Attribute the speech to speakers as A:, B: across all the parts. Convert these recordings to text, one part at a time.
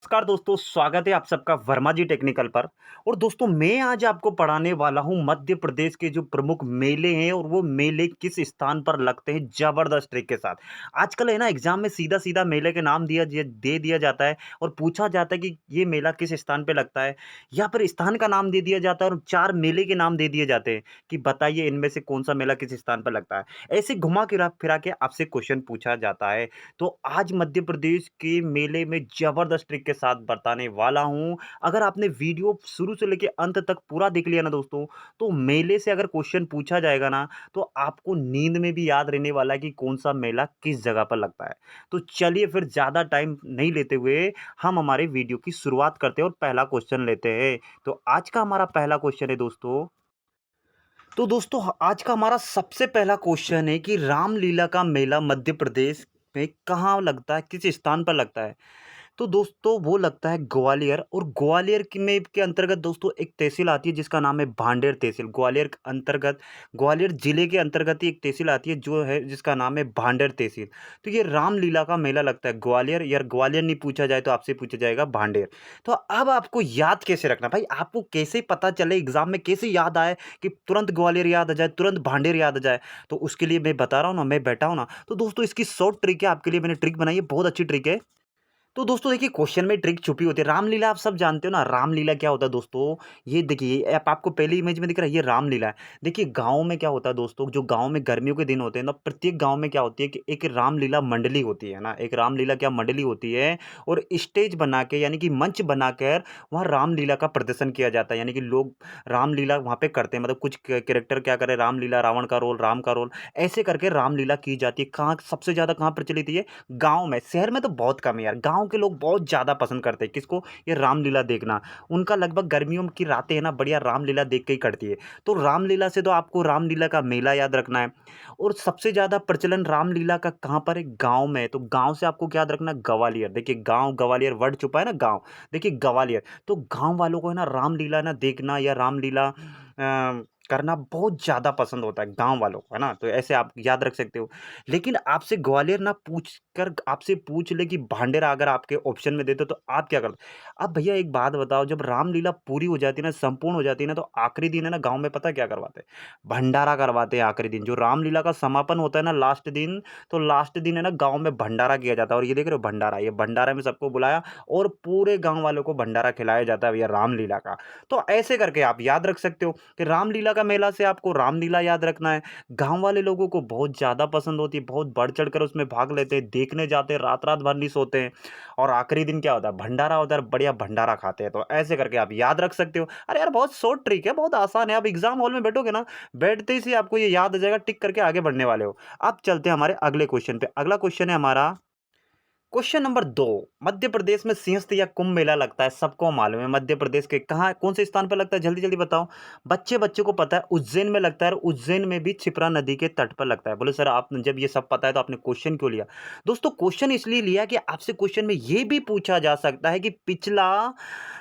A: नमस्कार दोस्तों, स्वागत है आप सबका वर्मा जी टेक्निकल पर। और दोस्तों मैं आज आपको पढ़ाने वाला हूँ मध्य प्रदेश के जो प्रमुख मेले हैं और वो मेले किस स्थान पर लगते हैं जबरदस्त ट्रिक के साथ। आजकल है ना एग्जाम में सीधा सीधा मेले के नाम दे दिया जाता है और पूछा जाता है कि ये मेला किस स्थान पे लगता है, या फिर स्थान का नाम दे दिया जाता है और चार मेले के नाम दे दिए जाते हैं कि बताइए इनमें से कौन सा मेला किस स्थान पर लगता है। ऐसे घुमा फिरा फिरा के आपसे क्वेश्चन पूछा जाता है। तो आज मध्य प्रदेश के मेले में ज़बरदस्त ट्रिक के साथ बताने वाला हूँ। अगर आपने वीडियो शुरू से लेके अंत तक पूरा देख लिया ना दोस्तों, तो मेले से अगर क्वेश्चन पूछा जाएगा ना, तो आपको नींद में भी याद रहने वाला है कि कौन-सा मेला किस जगह पर लगता है। तो चलिए फिर ज़्यादा टाइम नहीं लेते हुए हम हमारे वीडियो की शुरुआत करते हैं और पहला क्वेश्चन लेते हैं। तो आज का हमारा पहला क्वेश्चन है दोस्तों। तो दोस्तों आज का हमारा सबसे पहला क्वेश्चन है कि रामलीला का मेला मध्य प्रदेश में कहाँ लगता है, किस स्थान पर लगता है? तो दोस्तों वो लगता है ग्वालियर। और ग्वालियर के अंतर्गत दोस्तों एक तहसील आती है जिसका नाम है भांडेर तहसील। ग्वालियर के अंतर्गत, ग्वालियर जिले के अंतर्गत ही एक तहसील आती है जो है जिसका नाम है भांडेर तहसील। तो ये रामलीला का मेला लगता है ग्वालियर। यार ग्वालियर नहीं पूछा जाए तो आपसे पूछा जाएगा भांडेर। तो अब आपको याद कैसे रखना भाई, आपको कैसे पता चले एग्जाम में, कैसे याद आए कि तुरंत ग्वालियर याद आ जाए, तुरंत भांडेर याद आ जाए। तो उसके लिए मैं बता रहा हूँ ना, मैं बैठा हूँ ना, तो दोस्तों इसकी शॉर्ट ट्रिक है, आपके लिए मैंने ट्रिक बनाई है, बहुत अच्छी ट्रिक है। तो दोस्तों देखिए क्वेश्चन में ट्रिक छुपी होती है। रामलीला आप सब जानते हो ना, रामलीला क्या होता है दोस्तों? ये देखिए आपको पहली इमेज में दिख रहा है, ये रामलीला है। देखिए गाँव में क्या होता है दोस्तों, जो गाँव में गर्मियों के दिन होते हैं ना, प्रत्येक गाँव में क्या होती है कि एक रामलीला मंडली होती है ना, एक रामलीला क्या मंडली होती है। और स्टेज बना के यानी कि मंच बनाकर वहाँ रामलीला का प्रदर्शन किया जाता है। यानी कि लोग रामलीला वहाँ पे करते हैं, मतलब कुछ कैरेक्टर क्या करे, रामलीला, रावण का रोल, राम का रोल, ऐसे करके रामलीला की जाती है। कहाँ सबसे ज़्यादा कहाँ प्रचलित है ये? गाँव में। शहर में तो बहुत कम है यार, गाँव के लोग बहुत ज़्यादा पसंद करते हैं किसको? ये रामलीला देखना। उनका लगभग गर्मियों की रातें है ना बढ़िया रामलीला देख के ही कटती है। तो रामलीला से तो आपको रामलीला का मेला याद रखना है। और सबसे ज़्यादा प्रचलन रामलीला का कहाँ पर है? गाँव में है। तो गाँव से आपको क्या याद रखना है? ग्वालियर। देखिए गाँव, ग्वालियर वर्ड छुपा है ना गाँव। देखिए ग्वालियर। तो गाँव वालों को है ना रामलीला ना देखना या रामलीला करना बहुत ज़्यादा पसंद होता है गाँव वालों को, है ना? तो ऐसे आप याद रख सकते हो। लेकिन आपसे ग्वालियर ना पूछ कर आपसे पूछ ले कि भांडेर अगर आपके ऑप्शन में देते तो आप क्या करते? अब भैया एक बात बताओ, जब रामलीला पूरी हो जाती है ना, संपूर्ण हो जाती है ना, तो आखिरी दिन है ना गाँव में पता है क्या करवाते हैं? भंडारा करवाते हैं आखिरी दिन। जो रामलीला का समापन होता है ना लास्ट दिन, तो लास्ट दिन है ना गाँव में भंडारा किया जाता है। और ये देख रहे हो भंडारा, ये भंडारा में सबको बुलाया और पूरे गाँव वालों को भंडारा खिलाया जाता है भैया रामलीला का। तो ऐसे करके आप याद रख सकते हो कि रामलीला का मेला से आपको रामलीला याद रखना है। गाँव वाले लोगों को बहुत ज़्यादा पसंद होती है, बहुत बढ़-चढ़ कर उसमें भाग लेते हैं, देखने जाते हैं, रात-रात भर नहीं सोते हैं। और आखिरी दिन क्या होता है, भंडारा होता है, बढ़िया भंडारा खाते हैं। तो ऐसे करके आप याद रख सकते हो। अरे यार बहुत शॉर्ट ट्रिक है, बहुत आसान है। आप एग्ज़ाम हॉल में बैठोगे ना, बैठते ही से आपको ये याद आ जाएगा, टिक करके आगे बढ़ने वाले हो। अब चलते हैं हमारे अगले क्वेश्चन पे। अगला क्वेश्चन है हमारा क्वेश्चन नंबर 2। मध्य प्रदेश में सिंहस्थ या कुंभ मेला लगता है, सबको मालूम है। मध्य प्रदेश के कहाँ, कौन से स्थान पर लगता है? जल्दी जल्दी बताओ। बच्चे को पता है, उज्जैन में लगता है। और उज्जैन में भी क्षिप्रा नदी के तट पर लगता है। बोले सर आप जब ये सब पता है तो आपने क्वेश्चन क्यों लिया? दोस्तों क्वेश्चन इसलिए लिया कि आपसे क्वेश्चन में ये भी पूछा जा सकता है कि पिछला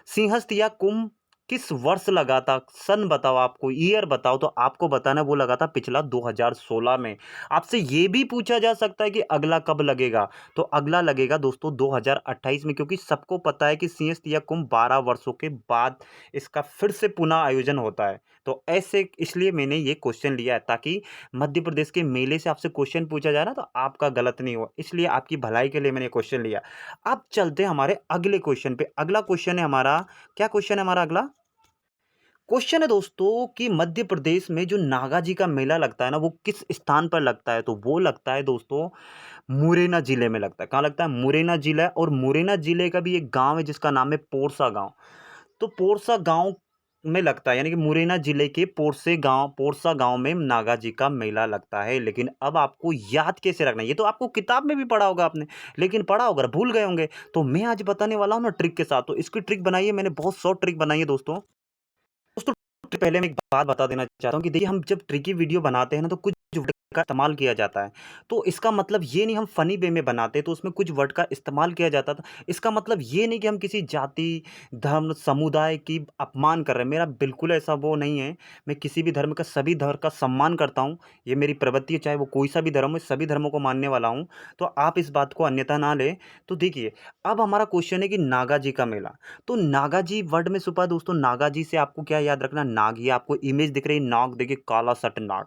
A: सिंहस्थ या कुंभ किस वर्ष लगा था? सन बताओ, आपको ईयर बताओ। तो आपको बताना है वो लगा था पिछला 2016 में। आपसे ये भी पूछा जा सकता है कि अगला कब लगेगा? तो अगला लगेगा दोस्तों 2028 में, क्योंकि सबको पता है कि सिंहस्थ या कुंभ 12 वर्षों के बाद इसका फिर से पुनः आयोजन होता है। तो ऐसे इसलिए मैंने ये क्वेश्चन लिया है ताकि मध्य प्रदेश के मेले से आपसे क्वेश्चन पूछा जाए ना तो आपका गलत नहीं हो, इसलिए आपकी भलाई के लिए मैंने क्वेश्चन लिया। अब चलते हैं हमारे अगले क्वेश्चन पे। अगला क्वेश्चन है हमारा, क्या क्वेश्चन है हमारा अगला? क्वेश्चन है दोस्तों कि मध्य प्रदेश में जो नागा जी का मेला लगता है ना, वो किस स्थान पर लगता है? तो वो लगता है दोस्तों मुरैना जिले में लगता है। कहाँ लगता है? मुरैना जिला। और मुरैना जिले का भी एक गांव है जिसका नाम है पोरसा गांव। तो पोरसा गांव में लगता है, यानी कि मुरैना जिले के पोरसा गांव में नागा जी का मेला लगता है। लेकिन अब आपको याद कैसे रखना है? ये तो आपको किताब में भी पढ़ा होगा आपने, लेकिन पढ़ा होगा भूल गए होंगे। तो मैं आज बताने वाला हूँ ना ट्रिक के साथ। तो इसकी ट्रिक बनाई है मैंने, बहुत शॉर्ट ट्रिक बनाई है दोस्तों। दोस्तों पहले मैं एक बात बता देना चाहता हूँ कि देखिए हम जब ट्रिकी वीडियो बनाते हैं ना, तो कुछ वर्ड का इस्तेमाल किया जाता है। तो इसका मतलब ये नहीं हम फ़नी वे में बनाते तो उसमें कुछ वर्ड का इस्तेमाल किया जाता था। इसका मतलब ये नहीं कि हम किसी जाति, धर्म, समुदाय की अपमान कर रहे हैं। मेरा बिल्कुल ऐसा वो नहीं है। मैं किसी भी धर्म का सभी धर्म का सम्मान करता हूँ। ये मेरी प्रवृत्ति है, चाहे वो कोई सा भी धर्म हो, सभी धर्मों को मानने वाला हूँ। तो आप इस बात को अन्यथा ना लें। तो देखिए, अब हमारा क्वेश्चन है कि नागा जी का मेला। तो नागा जी वर्ड में छुपा है दोस्तों। नागा जी से आपको क्या याद रखना, नाग। ये आपको इमेज दिख रही है, नाग देखिए, काला सट नाग।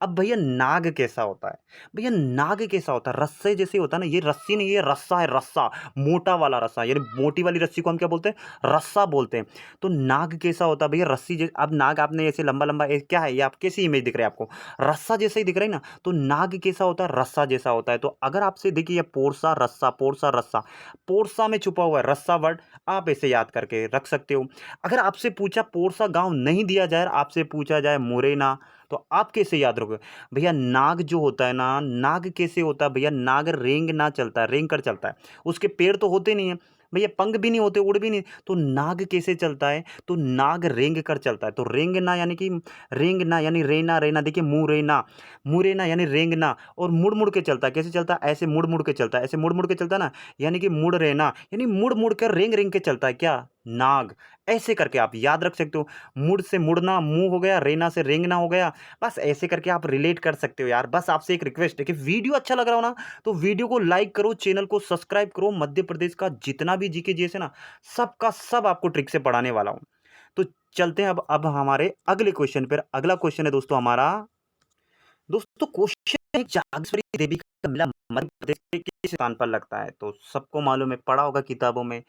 A: अब भैया नाग कैसा होता है? भैया नाग कैसा होता है? रस्से जैसे होता है ना, ये रस्सी नहीं, ये रस्सा है, रस्सा। मोटा वाला रस्सा, यानी मोटी वाली रस्सी को हम क्या बोलते हैं? रस्सा बोलते हैं। तो नाग कैसा होता है भैया? रस्सी जैसे। अब नाग आपने ऐसे लंबा लंबा क्या है ये, आप कैसी इमेज दिख रही है आपको? रस्सा जैसा ही दिख रहा है ना। तो नाग कैसा होता है? रस्सा जैसा होता है। तो अगर आपसे देखिए ये पोरसा रस्सा, पोरसा रस्सा, पोरसा में छुपा हुआ है रस्सा वर्ड, आप ऐसे याद करके रख सकते हो। अगर आपसे पूछा पोरसा गांव नहीं दिया जाए, आपसे पूछा जाए मुरैना, तो आप कैसे याद रखोगे? भैया नाग जो होता है ना, नाग कैसे होता है भैया? नाग रेंग ना चलता है, रेंग कर चलता है। उसके पैर तो होते नहीं है भैया, पंख भी नहीं होते, उड़ भी नहीं। तो नाग कैसे चलता है? तो नाग रेंग कर चलता है। तो रेंगना यानी कि, रेंगना यानी रेना, रेना देखिए मुरैना, मुरैना यानी रेंगना। और मुड़ मुड़ के चलता है। कैसे चलता है? ऐसे मुड़ मुड़ के चलता है, ऐसे मुड़ मुड़ के चलता है ना, यानी कि मुड़ रहना, यानी मुड़ मुड़ कर रेंग रेंग के चलता है क्या? नाग। ऐसे करके आप याद रख सकते हो। मुड़ से मुड़ना मुंह हो गया, रेना से रेंगना हो गया। बस ऐसे करके आप रिलेट कर सकते हो यार। बस आपसे एक रिक्वेस्ट है कि वीडियो अच्छा लग रहा हो ना, तो वीडियो को लाइक करो, चैनल को सब्सक्राइब करो। मध्य प्रदेश का जितना भी जीके जीएस है ना, सबका सब आपको ट्रिक से पढ़ाने वाला हूं। तो चलते हैं अब हमारे अगले क्वेश्चन पर। अगला क्वेश्चन है दोस्तों हमारा, दोस्तों क्वेश्चन है, जागेश्वरी देवी का मेला मध्य प्रदेश के किस स्थान पर लगता है? तो सबको मालूम है, पढ़ा होगा किताबों में।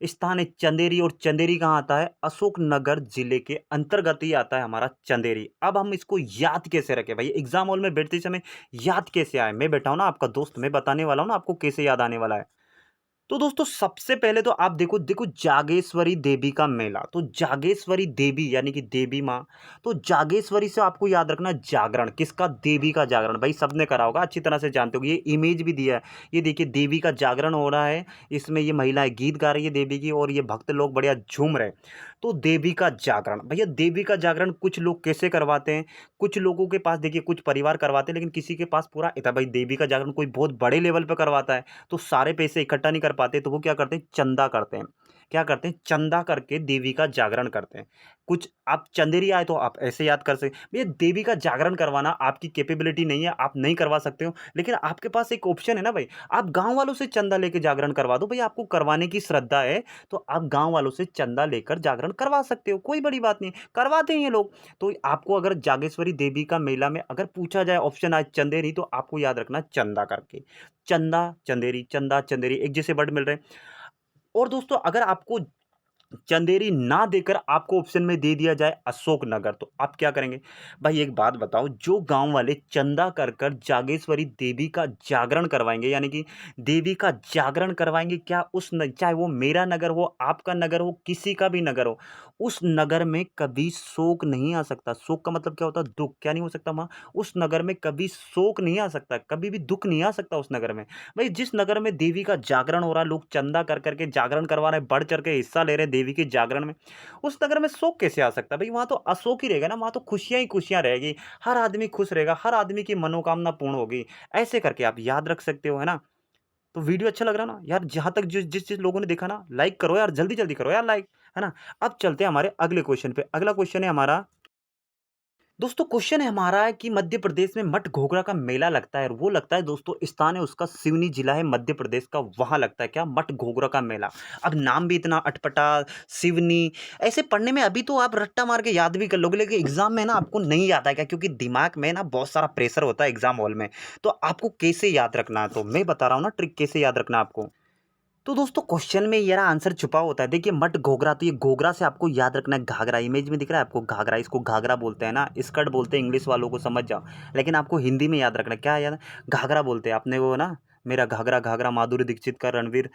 A: स्थान है चंदेरी। और चंदेरी कहाँ आता है? अशोकनगर जिले के अंतर्गत ही आता है हमारा चंदेरी। अब हम इसको याद कैसे रखें भाई? एग्जाम हॉल में बैठते समय याद कैसे आए? मैं बैठा हूं ना आपका दोस्त, मैं बताने वाला हूं ना आपको कैसे याद आने वाला है। तो दोस्तों सबसे पहले तो आप देखो देखो जागेश्वरी देवी का मेला। तो जागेश्वरी देवी यानी कि देवी माँ। तो जागेश्वरी से आपको याद रखना जागरण। किसका? देवी का जागरण। भाई सबने करा होगा, अच्छी तरह से जानते हो। ये इमेज भी दिया है, ये देखिए देवी का जागरण हो रहा है। इसमें ये महिलाएं गीत गा रही है देवी की, और ये भक्त लोग बढ़िया झूम रहे हैं। तो देवी का जागरण, भैया देवी का जागरण कुछ लोग कैसे करवाते हैं? कुछ लोगों के पास देखिए, कुछ परिवार करवाते हैं, लेकिन किसी के पास पूरा इतना, भाई देवी का जागरण कोई बहुत बड़े लेवल पर करवाता है, तो सारे पैसे इकट्ठा नहीं कर पाते, तो वो क्या करते हैं? चंदा करते हैं। क्या करते हैं? चंदा करके देवी का जागरण करते हैं। कुछ आप चंदेरी आए तो आप ऐसे याद कर सकते, भैया देवी का जागरण करवाना आपकी कैपेबिलिटी नहीं है, आप नहीं करवा सकते हो, लेकिन आपके पास एक ऑप्शन है ना भाई, आप गांव वालों से चंदा लेके जागरण करवा दो। भाई आपको करवाने की श्रद्धा है, तो आप गांव वालों से चंदा लेकर जागरण करवा सकते हो, कोई बड़ी बात नहीं, करवाते हैं ये लोग। तो आपको अगर जागेश्वरी देवी का मेला में अगर पूछा जाए ऑप्शन आज चंदेरी, तो आपको याद रखना चंदा करके। चंदा चंदेरी, चंदा चंदेरी एक जैसे वर्ड मिल रहे हैं। और दोस्तों अगर आपको चंदेरी ना देकर आपको ऑप्शन में दे दिया जाए अशोकनगर, तो आप क्या करेंगे? भाई एक बात बताओ, जो गांव वाले चंदा कर कर जागेश्वरी देवी का जागरण करवाएंगे, यानी कि देवी का जागरण करवाएंगे, क्या चाहे वो मेरा नगर हो, आपका नगर हो, किसी का भी नगर हो, उस नगर में कभी शोक नहीं आ सकता। शोक का मतलब क्या होता है? दुख। क्या नहीं हो सकता वहां? उस नगर में कभी शोक नहीं आ सकता, कभी भी दुख नहीं आ सकता उस नगर में। भाई जिस नगर में देवी का जागरण हो रहा है, लोग चंदा कर करके जागरण करवा रहे हैं, बढ़ चढ़ के हिस्सा ले रहे हैं देवी के जागरण में, उस नगर में शोक कैसे आ सकता है? भाई वहां तो अशोक ही रहेगा ना, वहां तो खुशियां ही खुशियां रहेगी। हर आदमी खुश रहेगा, हर आदमी की मनोकामना पूर्ण होगी। ऐसे करके आप याद रख सकते हो, है ना? तो वीडियो अच्छा लग रहा है ना यार? जहां तक जिस जिस जिस लोगों ने देखा ना, लाइक करो यार, जल्दी जल्दी करो यार लाइक, है ना? अब चलते हैं हमारे अगले क्वेश्चन पे। अगला क्वेश्चन है हमारा, दोस्तों क्वेश्चन है हमारा कि मध्य प्रदेश में मठ घोगरा का मेला लगता है, और वो लगता है दोस्तों, स्थान है उसका सिवनी जिला है मध्य प्रदेश का, वहां लगता है क्या? मठ घोगरा का मेला। अब नाम भी इतना अटपटा, सिवनी, ऐसे पढ़ने में अभी तो आप रट्टा मार के याद भी कर लोगे, लेकिन एग्जाम में ना आपको नहीं याद आएगा, क्योंकि दिमाग में ना बहुत सारा प्रेशर होता है एग्जाम हॉल में। तो आपको कैसे याद रखना है, तो मैं बता रहा हूँ ना ट्रिक कैसे याद रखना है आपको। तो दोस्तों क्वेश्चन में ये आंसर छुपा होता है। देखिए मट घोघरा, तो ये घोघरा से आपको याद रखना है घाघरा। इमेज में दिख रहा है आपको घाघरा, इसको घाघरा बोलते हैं ना, स्कर्ट बोलते हैं इंग्लिश वालों को, समझ जाओ। लेकिन आपको हिंदी में याद रखना है, क्या याद? घाघरा बोलते हैं। आपने वो ना, मेरा घाघरा घाघरा, माधुरी दीक्षित का, रणवीर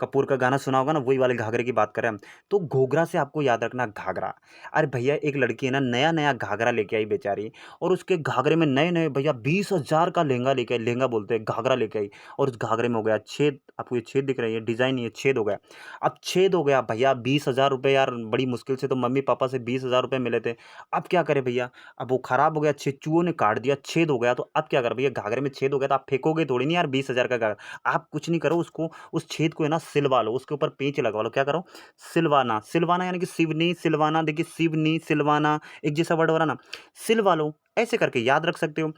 A: कपूर का गाना सुना होगा ना, वही वाले घाघरे की बात करें हम। तो घोघरा से आपको याद रखना घाघरा। अरे भैया एक लड़की है ना, नया-नया घाघरा लेके आई बेचारी, और उसके घाघरे में नए-नए भैया 20,000 का लहंगा लेके आई, लहंगा बोलते हैं, घाघरा लेके आई, और उस घाघरे में हो गया छेद। आपको ये छेद दिख रहा है, ये डिज़ाइन नहीं है, छेद हो गया। अब छेद हो गया भैया, 20,000 रुपए यार, बड़ी मुश्किल से तो मम्मी-पापा से 20,000 रुपए मिले थे। अब क्या करें भैया? अब वो खराब हो गया, चूहों ने काट दिया, छेद हो गया, तो अब क्या करें भैया? घाघरे में छेद हो गया तो आप फेंकोगे थोड़ी नहीं यार 20,000 का घाघरा। आप कुछ नहीं करो, उसको, उस छेद को है ना सिलवा लो, उसके ऊपर पेंच लगवा लो। क्या करो? सिलवाना, सिलवाना यानी कि सिवनी, सिलवाना, देखिए सिवनी, सिलवाना एक जैसा वर्ड हो रहा ना, सिलवा लो। ऐसे करके याद रख सकते हो।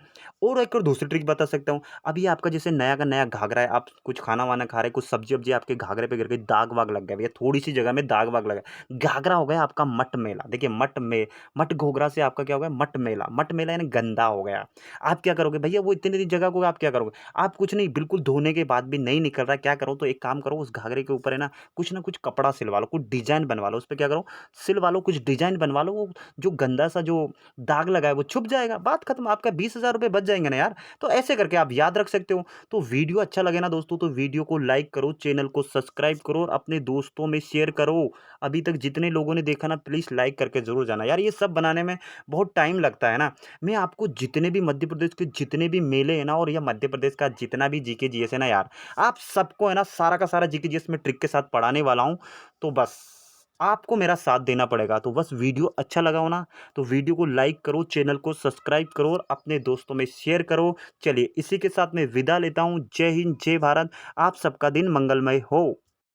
A: और एक और दूसरी ट्रिक बता सकता हूँ। अभी आपका जैसे नया का नया घाघरा है, आप कुछ खाना-वाना खा रहे हैं, कुछ सब्ज़ी-वब्ज़ी आपके घाघरे पे गिर गई, दाग-वाग लग गया भैया, थोड़ी-सी जगह में दाग-वाग लगा। घाघरा हो गया आपका मटमैला। देखिए मट घोघरा से आपका क्या हो गया? मटमैला। मटमैला यानी गंदा हो गया। आप क्या करोगे भैया? वो इतनी जगह को आप क्या करोगे? आप कुछ नहीं, बिल्कुल धोने के बाद भी नहीं निकल रहा है, क्या करो? तो एक काम करो, उस घाघरे के ऊपर है ना कुछ ना कुछ कपड़ा सिलवा लो, कुछ डिज़ाइन बनवा लो, उसपे क्या करो? सिलवा लो, कुछ डिज़ाइन बनवा लो, वो जो गंदा सा जो दाग लगा है वो छुप जाएगा, बात खत्म, आपका 20,000 रुपए बच जाएँगे ना यार। तो ऐसे करके आप याद रख सकते हो। तो वीडियो अच्छा लगे ना दोस्तों, तो वीडियो को लाइक करो, चैनल को सब्सक्राइब करो और अपने दोस्तों में शेयर करो। अभी तक जितने लोगों ने देखा ना, प्लीज़ लाइक करके ज़रूर जाना। यार ये सब बनाने में बहुत टाइम लगता है ना। मैं आपको जितने भी मध्य प्रदेश के जितने भी मेले हैं ना, और या मध्य प्रदेश का जितना भी जीके जीएस है ना यार, आप सबको है ना सारा का सारा जीके जीएस में ट्रिक के साथ पढ़ाने वाला हूँ। तो बस आपको मेरा साथ देना पड़ेगा। तो बस वीडियो अच्छा लगा हो ना, तो वीडियो को लाइक करो, चैनल को सब्सक्राइब करो और अपने दोस्तों में शेयर करो। चलिए इसी के साथ मैं विदा लेता हूँ। जय हिंद, जय भारत। आप सबका दिन मंगलमय हो।